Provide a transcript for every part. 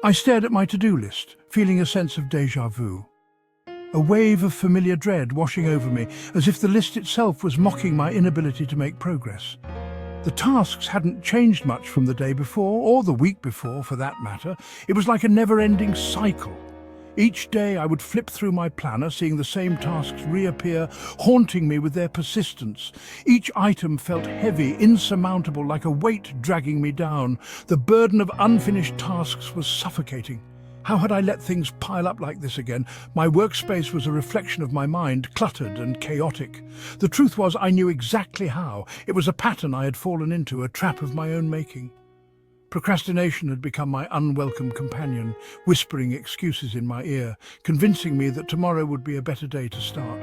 I stared at my to-do list, feeling a sense of déjà vu. A wave of familiar dread washing over me, as if the list itself was mocking my inability to make progress. The tasks hadn't changed much from the day before, or the week before for that matter. It was like a never-ending cycle. Each day I would flip through my planner, seeing the same tasks reappear, haunting me with their persistence. Each item felt heavy, insurmountable, like a weight dragging me down. The burden of unfinished tasks was suffocating. How had I let things pile up like this again? My workspace was a reflection of my mind, cluttered and chaotic. The truth was, I knew exactly how. It was a pattern I had fallen into, a trap of my own making. Procrastination had become my unwelcome companion, whispering excuses in my ear, convincing me that tomorrow would be a better day to start.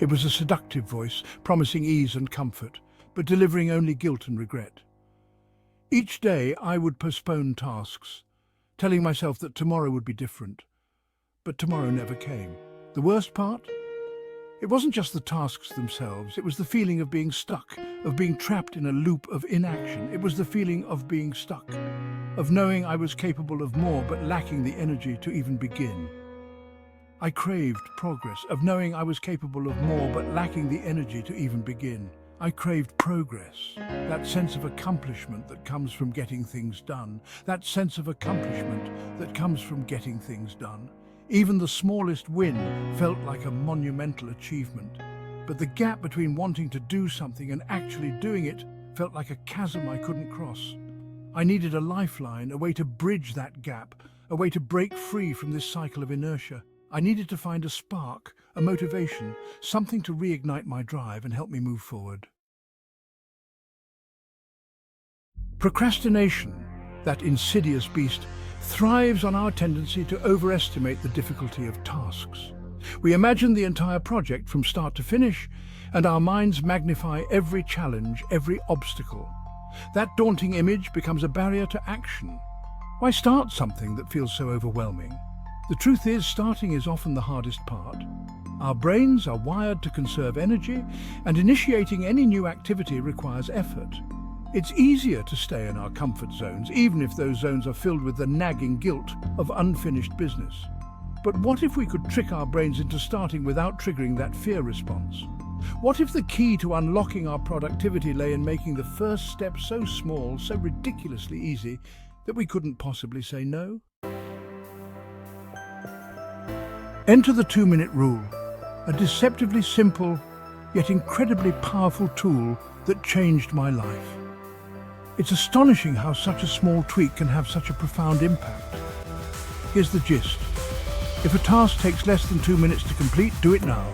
It was a seductive voice, promising ease and comfort, but delivering only guilt and regret. Each day I would postpone tasks, telling myself that tomorrow would be different. But tomorrow never came. The worst part? It wasn't just the tasks themselves, it was the feeling of being stuck, of being trapped in a loop of inaction. It was the feeling of being stuck, of knowing I was capable of more but lacking the energy to even begin. I craved progress, of knowing I was capable of more but lacking the energy to even begin. I craved progress, that sense of accomplishment that comes from getting things done, that sense of accomplishment that comes from getting things done. Even the smallest win felt like a monumental achievement. But the gap between wanting to do something and actually doing it felt like a chasm I couldn't cross. I needed a lifeline, a way to bridge that gap, a way to break free from this cycle of inertia. I needed to find a spark, a motivation, something to reignite my drive and help me move forward. Procrastination, that insidious beast, thrives on our tendency to overestimate the difficulty of tasks. We imagine the entire project from start to finish, and our minds magnify every challenge, every obstacle. That daunting image becomes a barrier to action. Why start something that feels so overwhelming? The truth is, starting is often the hardest part. Our brains are wired to conserve energy, and initiating any new activity requires effort. It's easier to stay in our comfort zones, even if those zones are filled with the nagging guilt of unfinished business. But what if we could trick our brains into starting without triggering that fear response? What if the key to unlocking our productivity lay in making the first step so small, so ridiculously easy, that we couldn't possibly say no? Enter the 2-minute rule, a deceptively simple, yet incredibly powerful tool that changed my life. It's astonishing how such a small tweak can have such a profound impact. Here's the gist. If a task takes less than 2 minutes to complete, do it now.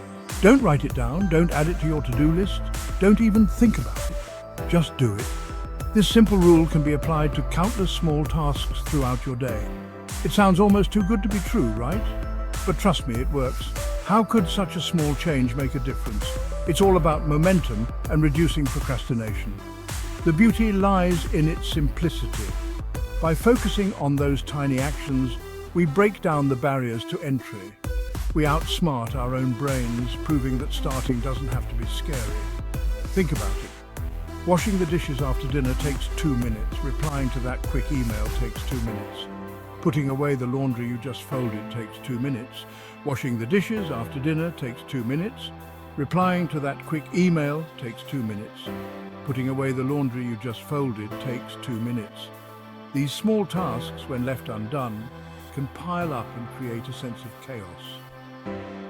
Don't write it down, don't add it to your to-do list, don't even think about it. Just do it. This simple rule can be applied to countless small tasks throughout your day. It sounds almost too good to be true, right? But trust me, it works. How could such a small change make a difference? It's all about momentum and reducing procrastination. The beauty lies in its simplicity. By focusing on those tiny actions, we break down the barriers to entry. We outsmart our own brains, proving that starting doesn't have to be scary. Think about it. Washing the dishes after dinner takes 2 minutes. Replying to that quick email takes 2 minutes. Putting away the laundry you just folded takes 2 minutes. Washing the dishes after dinner takes 2 minutes. Replying to that quick email takes 2 minutes. Putting away the laundry you just folded takes 2 minutes. These small tasks, when left undone, can pile up and create a sense of chaos.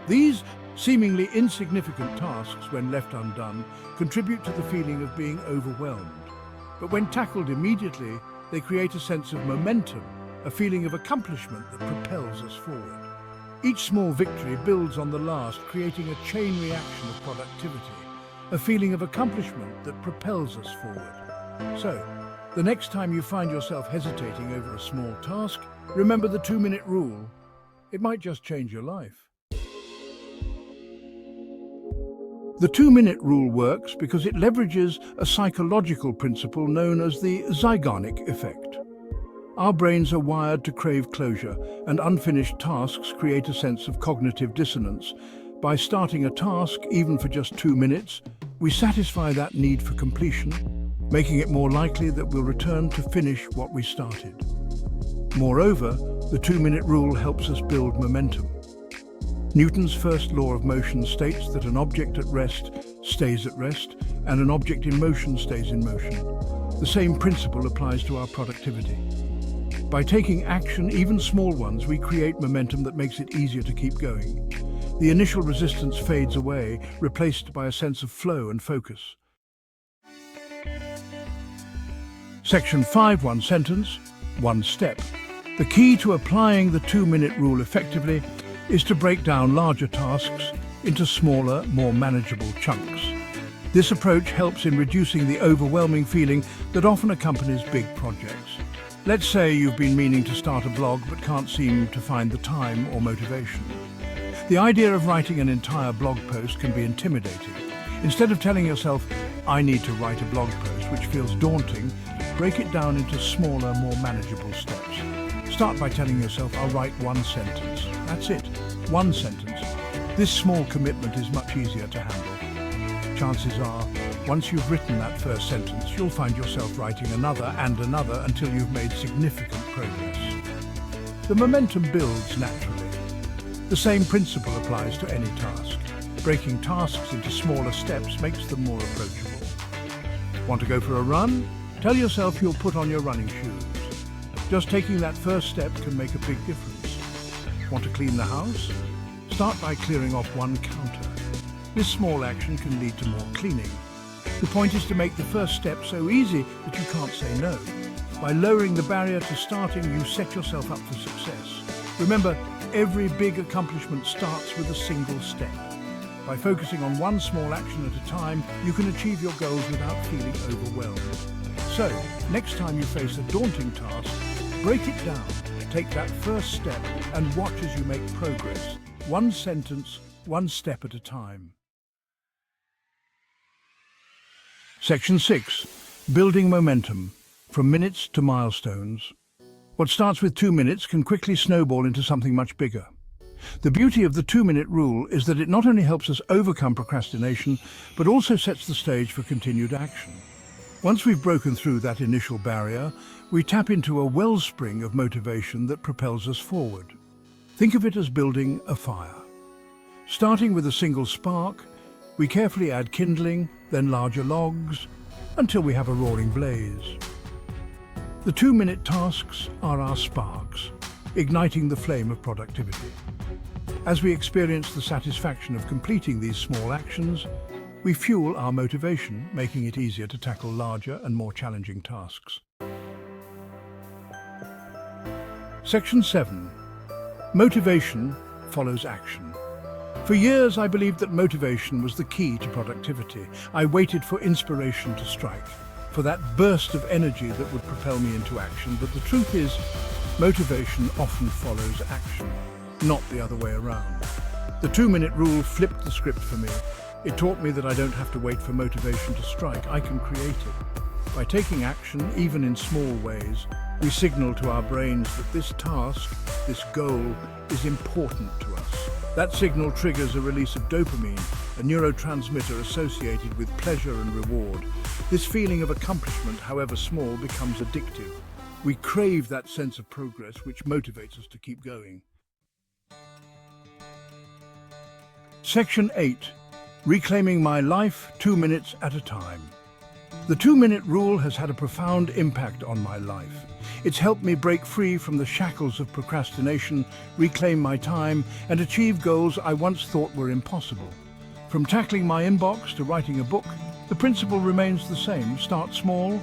These seemingly insignificant tasks, when left undone, contribute to the feeling of being overwhelmed. But when tackled immediately, they create a sense of momentum, a feeling of accomplishment that propels us forward. Each small victory builds on the last, creating a chain reaction of productivity, a feeling of accomplishment that propels us forward. So, the next time you find yourself hesitating over a small task, remember the 2-minute rule. It might just change your life. The 2-minute rule works because it leverages a psychological principle known as the Zeigarnik effect. Our brains are wired to crave closure, and unfinished tasks create a sense of cognitive dissonance. By starting a task, even for just 2 minutes, we satisfy that need for completion, making it more likely that we'll return to finish what we started. Moreover, The 2-minute rule helps us build momentum. Newton's first law of motion states that an object at rest stays at rest and an object in motion stays in motion. The same principle applies to our productivity. By taking action, even small ones, we create momentum that makes it easier to keep going. The initial resistance fades away, replaced by a sense of flow and focus. Section 5, one sentence, one step. The key to applying the 2-minute rule effectively is to break down larger tasks into smaller, more manageable chunks. This approach helps in reducing the overwhelming feeling that often accompanies big projects. Let's say you've been meaning to start a blog but can't seem to find the time or motivation. The idea of writing an entire blog post can be intimidating. Instead of telling yourself, I need to write a blog post, which feels daunting, break it down into smaller, more manageable steps. Start by telling yourself, I'll write one sentence. That's it, one sentence. This small commitment is much easier to handle. Chances are, once you've written that first sentence, you'll find yourself writing another and another until you've made significant progress. The momentum builds naturally. The same principle applies to any task. Breaking tasks into smaller steps makes them more approachable. Want to go for a run? Tell yourself you'll put on your running shoes. Just taking that first step can make a big difference. Want to clean the house? Start by clearing off one counter. This small action can lead to more cleaning. The point is to make the first step so easy that you can't say no. By lowering the barrier to starting, you set yourself up for success. Remember, every big accomplishment starts with a single step. By focusing on one small action at a time, you can achieve your goals without feeling overwhelmed. So, next time you face a daunting task, break it down, take that first step, and watch as you make progress. One sentence, one step at a time. Section 6. Building momentum, from minutes to milestones. What starts with 2 minutes can quickly snowball into something much bigger. The beauty of the 2-minute rule is that it not only helps us overcome procrastination, but also sets the stage for continued action. Once we've broken through that initial barrier, we tap into a wellspring of motivation that propels us forward. Think of it as building a fire. Starting with a single spark, we carefully add kindling, then larger logs, until we have a roaring blaze. The 2-minute tasks are our sparks, igniting the flame of productivity. As we experience the satisfaction of completing these small actions, we fuel our motivation, making it easier to tackle larger and more challenging tasks. Section 7. Motivation follows action. For years, I believed that motivation was the key to productivity. I waited for inspiration to strike, for that burst of energy that would propel me into action. But the truth is, motivation often follows action, not the other way around. The 2-minute rule flipped the script for me. It taught me that I don't have to wait for motivation to strike. I can create it. By taking action, even in small ways, we signal to our brains that this task, this goal, is important to us. That signal triggers a release of dopamine, a neurotransmitter associated with pleasure and reward. This feeling of accomplishment, however small, becomes addictive. We crave that sense of progress, which motivates us to keep going. Section 8. Reclaiming my life 2 minutes at a time. The 2-minute rule has had a profound impact on my life. It's helped me break free from the shackles of procrastination, reclaim my time, and achieve goals I once thought were impossible. From tackling my inbox to writing a book, the principle remains the same. Start small,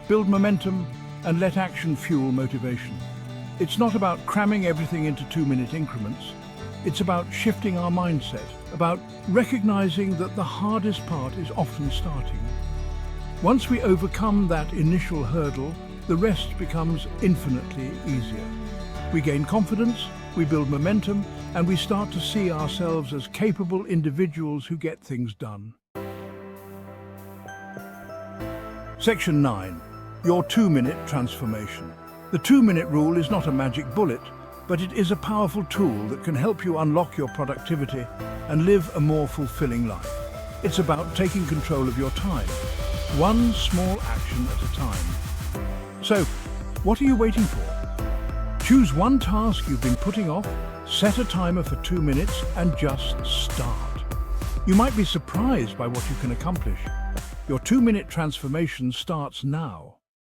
build momentum, and let action fuel motivation. It's not about cramming everything into 2-minute increments. It's about shifting our mindset, about recognizing that the hardest part is often starting. Once we overcome that initial hurdle, the rest becomes infinitely easier. We gain confidence, we build momentum, and we start to see ourselves as capable individuals who get things done. Section 9. Your 2-minute transformation. The 2-minute rule is not a magic bullet, but it is a powerful tool that can help you unlock your productivity and live a more fulfilling life. It's about taking control of your time, one small action at a time. So, what are you waiting for? Choose one task you've been putting off, set a timer for 2 minutes, and just start. You might be surprised by what you can accomplish. Your 2-minute transformation starts now.